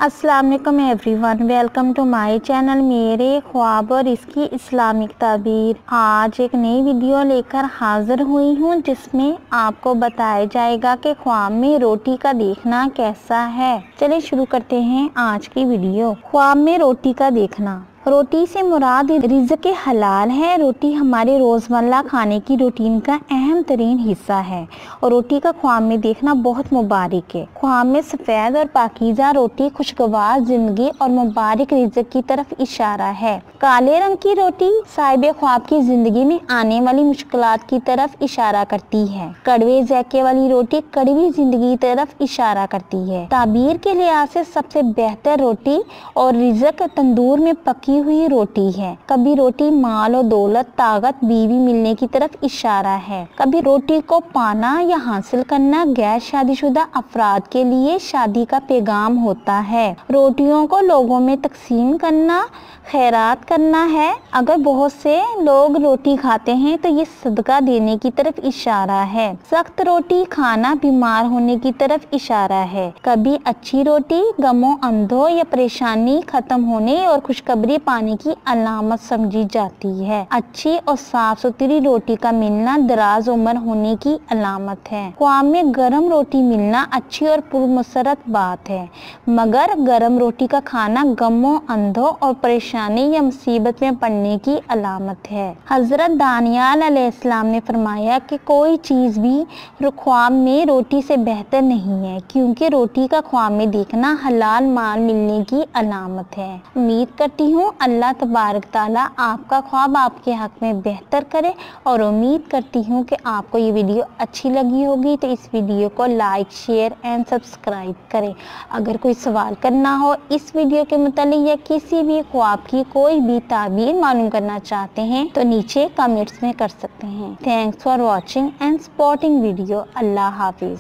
अस्सलाम वालेकुम everyone, welcome to my channel मेरे ख्वाब और इसकी इस्लामिक ताबीर। आज एक नई वीडियो लेकर हाजिर हुई हूँ जिसमें आपको बताया जाएगा कि ख्वाब में रोटी का देखना कैसा है। चलिए शुरू करते हैं आज की वीडियो। ख्वाब में रोटी का देखना। रोटी से मुराद रिज़्क़ हलाल है। रोटी हमारे रोज़मर्रा खाने की रूटीन का अहम तरीन हिस्सा है और रोटी का ख्वाब में देखना बहुत मुबारक है। ख्वाब में सफ़ेद और पाकीज़ा रोटी खुशगवार ज़िंदगी और मुबारक रिज़्क़ की तरफ इशारा है। काले रंग की रोटी साहिब ख्वाब की ज़िंदगी में आने वाली मुश्किलात की तरफ इशारा करती है। कड़वे ज़ायके वाली रोटी कड़वी ज़िंदगी की तरफ इशारा करती है। ताबीर के लिहाज से सबसे बेहतर रोटी और रिज़्क़ तंदूर में पकी हुई रोटी है। कभी रोटी माल और दौलत, ताकत, बीवी मिलने की तरफ इशारा है। कभी रोटी को पाना या हासिल करना गैर शादीशुदा अफराद के लिए शादी का पैगाम होता है। रोटियों को लोगों में तकसीम करना खैरात करना है। अगर बहुत से लोग रोटी खाते हैं तो ये सदका देने की तरफ इशारा है। सख्त रोटी खाना बीमार होने की तरफ इशारा है। कभी अच्छी रोटी गमों, अंधों या परेशानी खत्म होने और खुशखबरी पाने की अलामत समझी जाती है। अच्छी और साफ सुथरी रोटी का मिलना दराज उम्र होने की अलामत है। ख्वाब में गर्म रोटी मिलना अच्छी और पुरमसरत बात है, मगर गर्म रोटी का खाना गमों, अंधों और परेशानी या मुसीबत में पड़ने की अलामत है। हजरत दानियाल अलैहिस्सलाम ने फरमाया कि कोई चीज़ भी ख्वाब में रोटी से बेहतर नहीं है, क्योंकि रोटी का ख्वाब में देखना हलाल माल मिलने की अलामत है। उम्मीद करती हूँ अल्लाह तबारक ताला आपका ख्वाब आपके हक में बेहतर करे और उम्मीद करती हूँ कि आपको ये वीडियो अच्छी लगी होगी। तो इस वीडियो को लाइक, शेयर एंड सब्सक्राइब करें। अगर कोई सवाल करना हो इस वीडियो के मुतालिक या किसी भी ख्वाब की कोई भी ताबीर मालूम करना चाहते हैं तो नीचे कमेंट्स में कर सकते हैं। Thanks for watching and supporting video. Allah Hafiz.